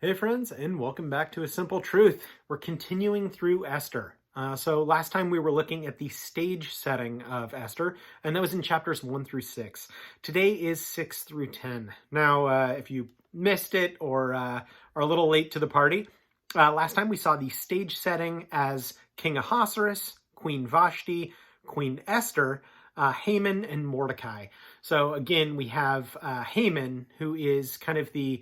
Hey friends, and welcome back to A Simple Truth. We're continuing through Esther. So last time we were looking at the stage setting of Esther, and that was in chapters 1 through 6. Today is 6 through 10. Now, if you missed it or are a little late to the party, last time we saw the stage setting as King Ahasuerus, Queen Vashti, Queen Esther, Haman, and Mordecai. So again, we have Haman, who is kind of the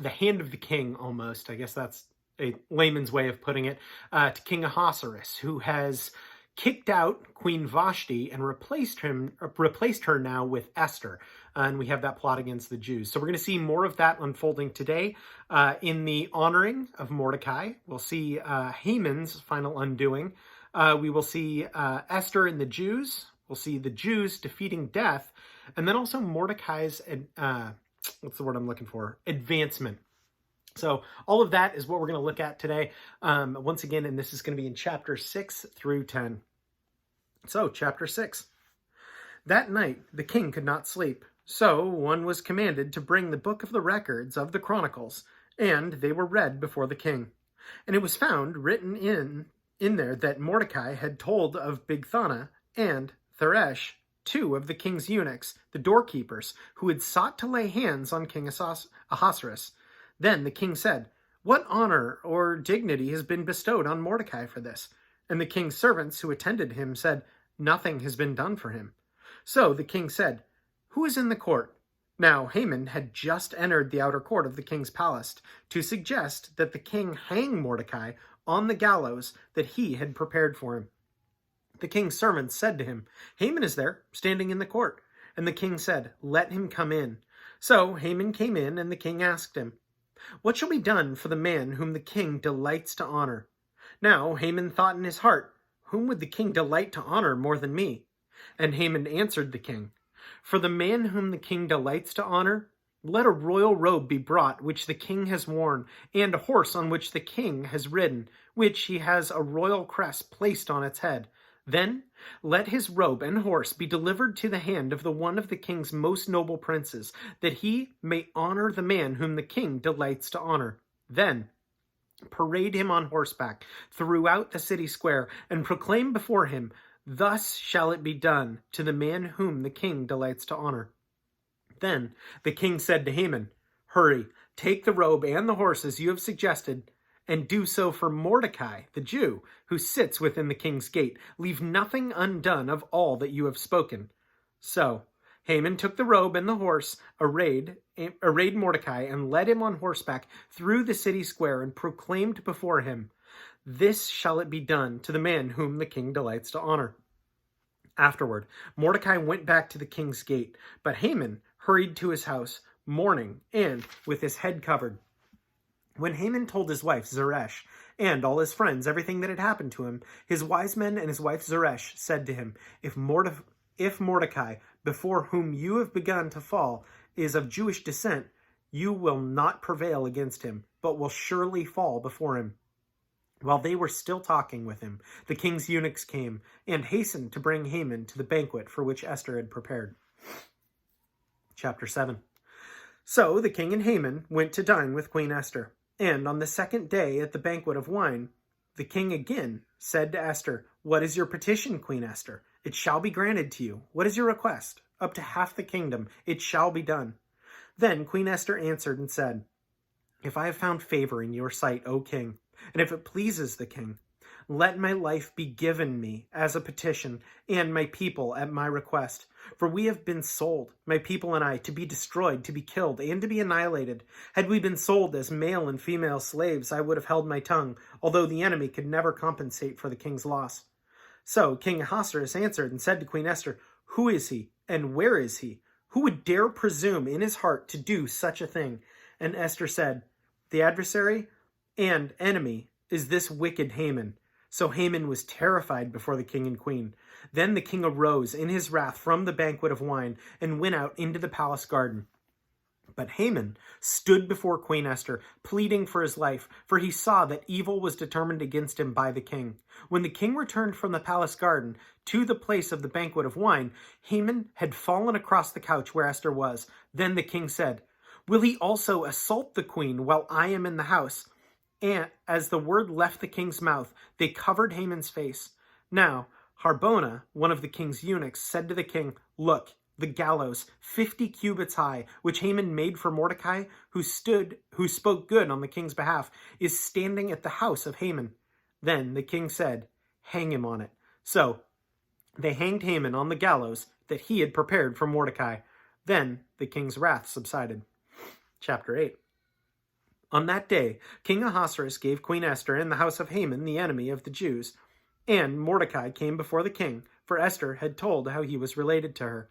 hand of the king, almost. I guess that's a layman's way of putting it, to King Ahasuerus, who has kicked out Queen Vashti and replaced her now with Esther. And we have that plot against the Jews. So we're going to see more of that unfolding today in the honoring of Mordecai. We'll see Haman's final undoing. We will see Esther and the Jews. We'll see the Jews defeating death. And then also Mordecai's what's the word I'm looking for? Advancement. So all of that is what we're going to look at today. Once again, and this is going to be in chapter 6 through 10. So chapter 6. That night, the king could not sleep. So one was commanded to bring the book of the records of the Chronicles, and they were read before the king. And it was found written in there that Mordecai had told of Bigthana and Theresh, two of the king's eunuchs, the doorkeepers, who had sought to lay hands on King Ahasuerus. Then the king said, "What honor or dignity has been bestowed on Mordecai for this?" And the king's servants who attended him said, "Nothing has been done for him." So the king said, "Who is in the court?" Now Haman had just entered the outer court of the king's palace to suggest that the king hang Mordecai on the gallows that he had prepared for him. The king's servants said to him, "Haman is there, standing in the court." And the king said, "Let him come in." So Haman came in, and the king asked him, "What shall be done for the man whom the king delights to honor?" Now Haman thought in his heart, "Whom would the king delight to honor more than me?" And Haman answered the king, "For the man whom the king delights to honor, let a royal robe be brought which the king has worn, and a horse on which the king has ridden, which he has a royal crest placed on its head. Then let his robe and horse be delivered to the hand of the one of the king's most noble princes, that he may honor the man whom the king delights to honor. Then parade him on horseback throughout the city square, and proclaim before him, 'Thus shall it be done to the man whom the king delights to honor.'" Then the king said to Haman, "Hurry, take the robe and the horses you have suggested, and do so for Mordecai, the Jew, who sits within the king's gate. Leave nothing undone of all that you have spoken." So Haman took the robe and the horse, arrayed Mordecai, and led him on horseback through the city square, and proclaimed before him, "This shall it be done to the man whom the king delights to honor." Afterward, Mordecai went back to the king's gate, but Haman hurried to his house, mourning and with his head covered. When Haman told his wife Zeresh and all his friends everything that had happened to him, his wise men and his wife Zeresh said to him, If Mordecai, before whom you have begun to fall, is of Jewish descent, you will not prevail against him, but will surely fall before him." While they were still talking with him, the king's eunuchs came and hastened to bring Haman to the banquet for which Esther had prepared. Chapter 7. So the king and Haman went to dine with Queen Esther. And on the second day at the banquet of wine, the king again said to Esther, "What is your petition, Queen Esther? It shall be granted to you. What is your request? Up to half the kingdom. It shall be done." Then Queen Esther answered and said, "If I have found favor in your sight, O king, and if it pleases the king, let my life be given me as a petition, and my people at my request. For we have been sold, my people and I, to be destroyed, to be killed, and to be annihilated. Had we been sold as male and female slaves, I would have held my tongue, although the enemy could never compensate for the king's loss." So King Ahasuerus answered and said to Queen Esther, "Who is he, and where is he? Who would dare presume in his heart to do such a thing?" And Esther said, "The adversary and enemy is this wicked Haman." So Haman was terrified before the king and queen. Then the king arose in his wrath from the banquet of wine and went out into the palace garden. But Haman stood before Queen Esther, pleading for his life, for he saw that evil was determined against him by the king. When the king returned from the palace garden to the place of the banquet of wine, Haman had fallen across the couch where Esther was. Then the king said, Will he also assault the queen while I am in the house?" And as the word left the king's mouth, they covered Haman's face. Now Harbona, one of the king's eunuchs, said to the king, "Look, the gallows, 50 cubits high, which Haman made for Mordecai, who spoke good on the king's behalf, is standing at the house of Haman." Then the king said, "Hang him on it." So they hanged Haman on the gallows that he had prepared for Mordecai. Then the king's wrath subsided. Chapter 8. On that day, King Ahasuerus gave Queen Esther in the house of Haman, the enemy of the Jews. And Mordecai came before the king, for Esther had told how he was related to her.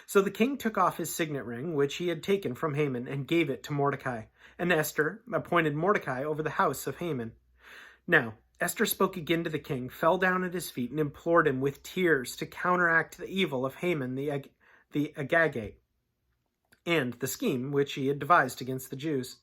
So the king took off his signet ring, which he had taken from Haman, and gave it to Mordecai. And Esther appointed Mordecai over the house of Haman. Now Esther spoke again to the king, fell down at his feet, and implored him with tears to counteract the evil of Haman the Agagite, and the scheme which he had devised against the Jews.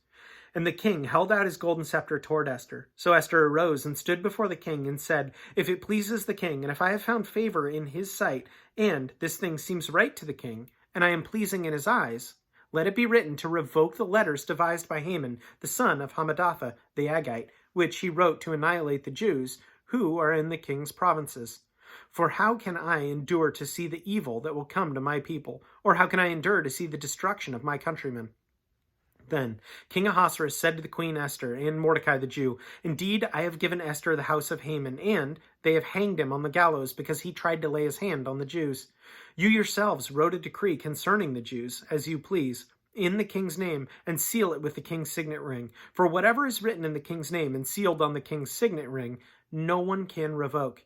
And the king held out his golden scepter toward Esther. So Esther arose and stood before the king and said, "If it pleases the king, and if I have found favor in his sight, and this thing seems right to the king, and I am pleasing in his eyes, let it be written to revoke the letters devised by Haman, the son of Hammedatha the Agagite, which he wrote to annihilate the Jews who are in the king's provinces. For how can I endure to see the evil that will come to my people, or how can I endure to see the destruction of my countrymen?" Then King Ahasuerus said to the queen Esther and Mordecai the Jew, "Indeed, I have given Esther the house of Haman, and they have hanged him on the gallows because he tried to lay his hand on the Jews. You yourselves wrote a decree concerning the Jews, as you please, in the king's name, and seal it with the king's signet ring. For whatever is written in the king's name and sealed on the king's signet ring, no one can revoke."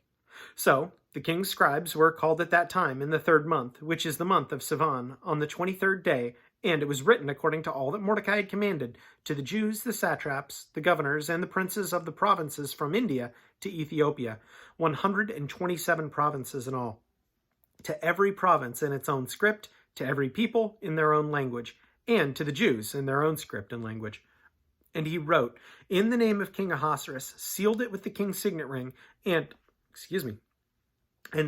So the king's scribes were called at that time in the 3rd month, which is the month of Sivan, on the 23rd day, and it was written according to all that Mordecai had commanded, to the Jews, the satraps, the governors, and the princes of the provinces from India to Ethiopia, 127 provinces in all, to every province in its own script, to every people in their own language, and to the Jews in their own script and language. And he wrote, in the name of King Ahasuerus, sealed it with the king's signet ring, and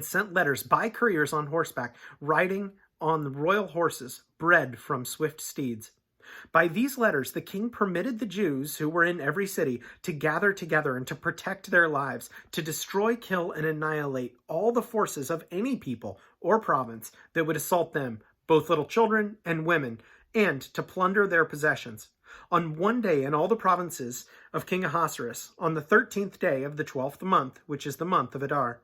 sent letters by couriers on horseback, riding on the royal horses, bred from swift steeds. By these letters, the king permitted the Jews who were in every city to gather together and to protect their lives, to destroy, kill, and annihilate all the forces of any people or province that would assault them, both little children and women, and to plunder their possessions. On one day in all the provinces of King Ahasuerus, on the 13th day of the 12th month, which is the month of Adar.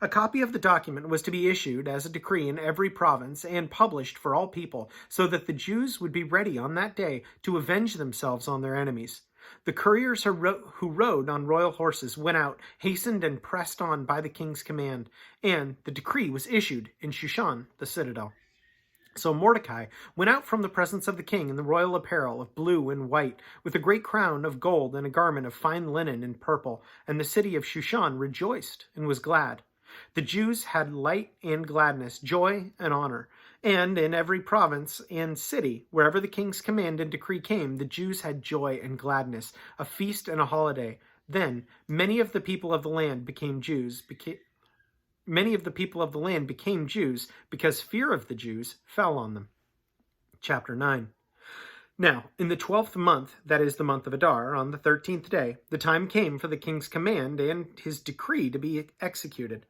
A copy of the document was to be issued as a decree in every province and published for all people, so that the Jews would be ready on that day to avenge themselves on their enemies. The couriers who rode on royal horses went out, hastened and pressed on by the king's command, and the decree was issued in Shushan, the citadel. So Mordecai went out from the presence of the king in the royal apparel of blue and white, with a great crown of gold and a garment of fine linen and purple, and the city of Shushan rejoiced and was glad. The Jews had light and gladness, joy and honor. And in every province and city, wherever the king's command and decree came, the Jews had joy and gladness, a feast and a holiday. Then many of the people of the land became Jews, because fear of the Jews fell on them. Chapter 9. Now, in the 12th month, that is the month of Adar, on the 13th day, the time came for the king's command and his decree to be executed.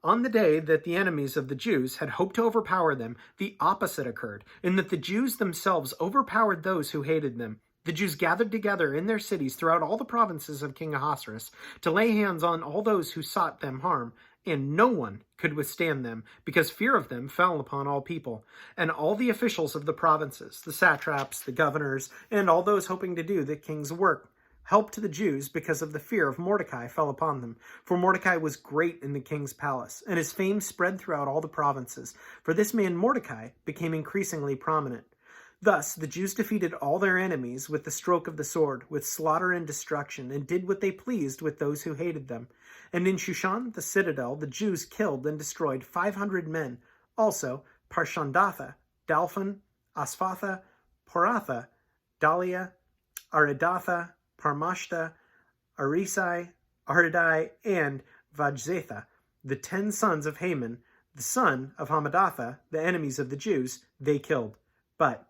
On the day that the enemies of the Jews had hoped to overpower them, the opposite occurred, in that the Jews themselves overpowered those who hated them. The Jews gathered together in their cities throughout all the provinces of King Ahasuerus to lay hands on all those who sought them harm, and no one could withstand them, because fear of them fell upon all people. And all the officials of the provinces, the satraps, the governors, and all those hoping to do the king's work, helped the Jews because of the fear of Mordecai fell upon them. For Mordecai was great in the king's palace, and his fame spread throughout all the provinces. For this man Mordecai became increasingly prominent. Thus the Jews defeated all their enemies with the stroke of the sword, with slaughter and destruction, and did what they pleased with those who hated them. And in Shushan, the citadel, the Jews killed and destroyed 500 men. Also Parshandatha, Dalphon, Asphatha, Poratha, Dahlia, Aridatha, Parmashta, Arisai, Ardai, and Vajzetha, the 10 sons of Haman, the son of Hammedatha, the enemies of the Jews, they killed. But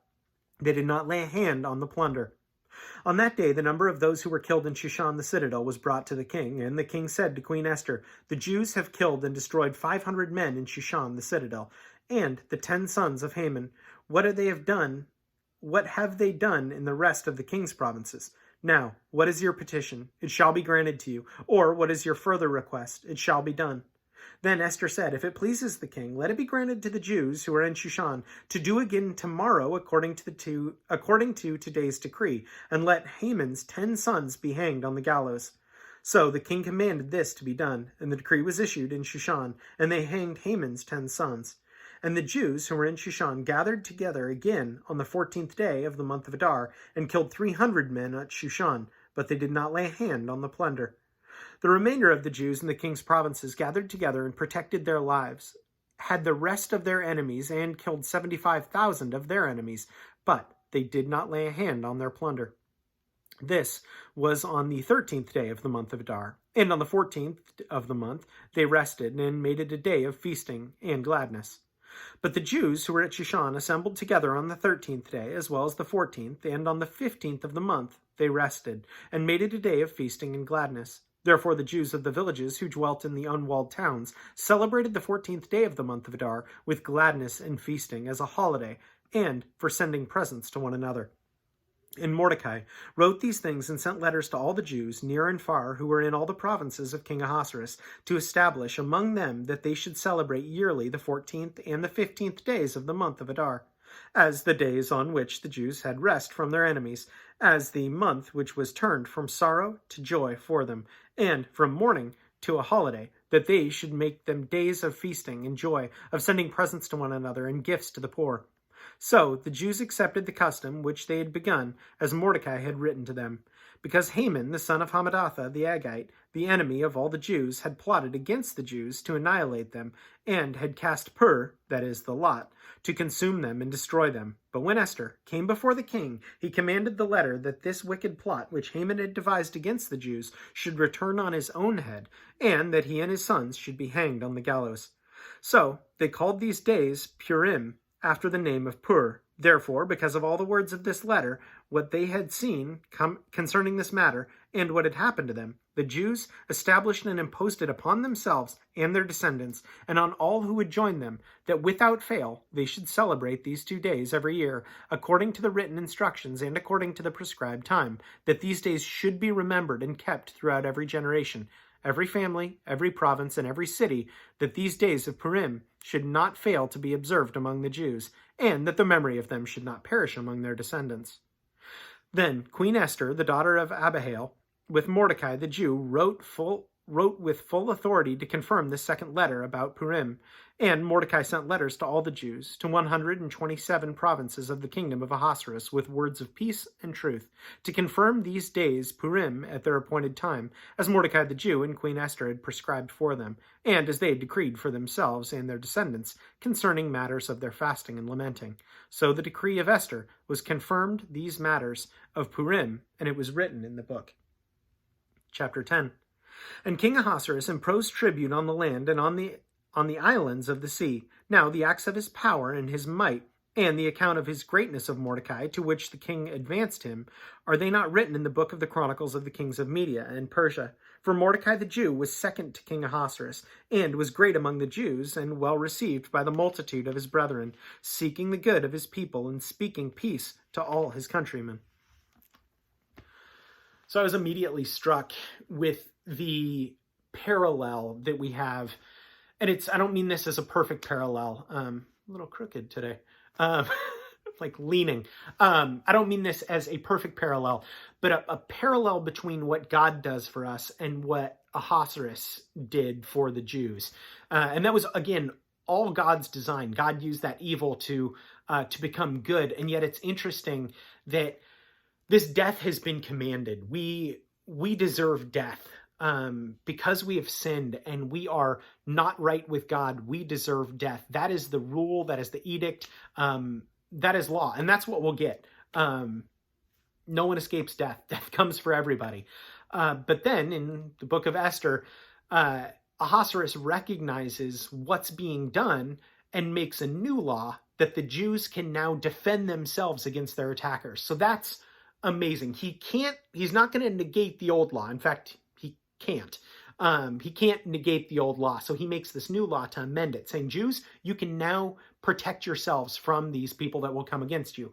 They did not lay a hand on the plunder. On that day, the number of those who were killed in Shushan the citadel was brought to the king, and the king said to Queen Esther, "The Jews have killed and destroyed 500 men in Shushan the citadel, and the 10 sons of Haman. What have they done? What have they done in the rest of the king's provinces? Now, what is your petition? It shall be granted to you. Or what is your further request? It shall be done." Then Esther said, "If it pleases the king, let it be granted to the Jews who are in Shushan to do again tomorrow according to today's decree, and let Haman's 10 sons be hanged on the gallows." So the king commanded this to be done, and the decree was issued in Shushan, and they hanged Haman's 10 sons. And the Jews who were in Shushan gathered together again on the 14th day of the month of Adar, and killed 300 men at Shushan, but they did not lay a hand on the plunder. The remainder of the Jews in the king's provinces gathered together and protected their lives, had the rest of their enemies, and killed 75,000 of their enemies, but they did not lay a hand on their plunder. This was on the 13th day of the month of Adar, and on the 14th of the month they rested and made it a day of feasting and gladness. But the Jews who were at Shushan assembled together on the 13th day, as well as the 14th, and on the 15th of the month they rested, and made it a day of feasting and gladness. Therefore the Jews of the villages who dwelt in the unwalled towns celebrated the 14th day of the month of Adar with gladness and feasting as a holiday, and for sending presents to one another. And Mordecai wrote these things and sent letters to all the Jews, near and far, who were in all the provinces of King Ahasuerus, to establish among them that they should celebrate yearly the 14th and the 15th days of the month of Adar, as the days on which the Jews had rest from their enemies, as the month which was turned from sorrow to joy for them, and from mourning to a holiday, that they should make them days of feasting and joy, of sending presents to one another and gifts to the poor. So the Jews accepted the custom which they had begun, as Mordecai had written to them, because Haman, the son of Hammedatha the Agagite, the enemy of all the Jews, had plotted against the Jews to annihilate them, and had cast pur, that is, the lot, to consume them and destroy them. But when Esther came before the king, he commanded the letter that this wicked plot which Haman had devised against the Jews should return on his own head, and that he and his sons should be hanged on the gallows. So they called these days Purim, after the name of Pur. Therefore, because of all the words of this letter, what they had seen concerning this matter, and what had happened to them, the Jews established and imposed it upon themselves and their descendants, and on all who would join them, that without fail they should celebrate these 2 days every year, according to the written instructions and according to the prescribed time, that these days should be remembered and kept throughout every generation, every family, every province, and every city, that these days of Purim should not fail to be observed among the Jews, and that the memory of them should not perish among their descendants. Then Queen Esther, the daughter of Abihail, with Mordecai the Jew, wrote with full authority to confirm this second letter about Purim, and Mordecai sent letters to all the Jews, to 127 provinces of the kingdom of Ahasuerus, with words of peace and truth, to confirm these days Purim at their appointed time, as Mordecai the Jew and Queen Esther had prescribed for them, and as they had decreed for themselves and their descendants, concerning matters of their fasting and lamenting. So the decree of Esther was confirmed these matters of Purim, and it was written in the book. Chapter 10. And King Ahasuerus imposed tribute on the land and on the islands of the sea. Now the acts of his power and his might, and the account of his greatness of Mordecai, to which the king advanced him, are they not written in the book of the Chronicles of the kings of Media and Persia? For Mordecai the Jew was second to King Ahasuerus, and was great among the Jews, and well received by the multitude of his brethren, seeking the good of his people, and speaking peace to all his countrymen. So I was immediately struck with the parallel that we have, and I don't mean this as a perfect parallel, a little crooked today, like leaning. I don't mean this as a perfect parallel, but a parallel between what God does for us and what Ahasuerus did for the Jews. And that was, again, all God's design. God used that evil to become good, and yet it's interesting that this death has been commanded. We deserve death. Because we have sinned and we are not right with God, we deserve death. That is the rule. That is the edict. That is law. And that's what we'll get. No one escapes death. Death comes for everybody. But then in the book of Esther, Ahasuerus recognizes what's being done and makes a new law that the Jews can now defend themselves against their attackers. So that's amazing. He's not going to negate the old law. In fact, he can't. He can't negate the old law. So he makes this new law to amend it, saying, Jews, you can now protect yourselves from these people that will come against you.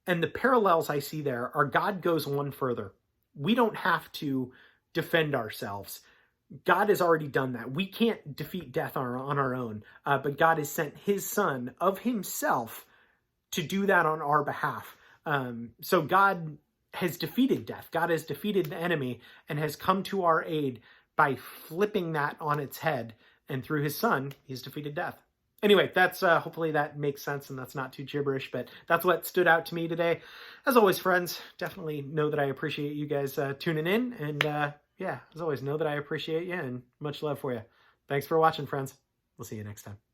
And the parallels I see there are God goes one further. We don't have to defend ourselves. God has already done that. We can't defeat death on our own, but God has sent his son of himself to do that on our behalf. So God has defeated death. God has defeated the enemy and has come to our aid by flipping that on its head. And through his son, he's defeated death. Anyway, that's hopefully that makes sense and that's not too gibberish, but that's what stood out to me today. As always, friends, definitely know that I appreciate you guys tuning in. And yeah, as always, know that I appreciate you and much love for you. Thanks for watching, friends. We'll see you next time.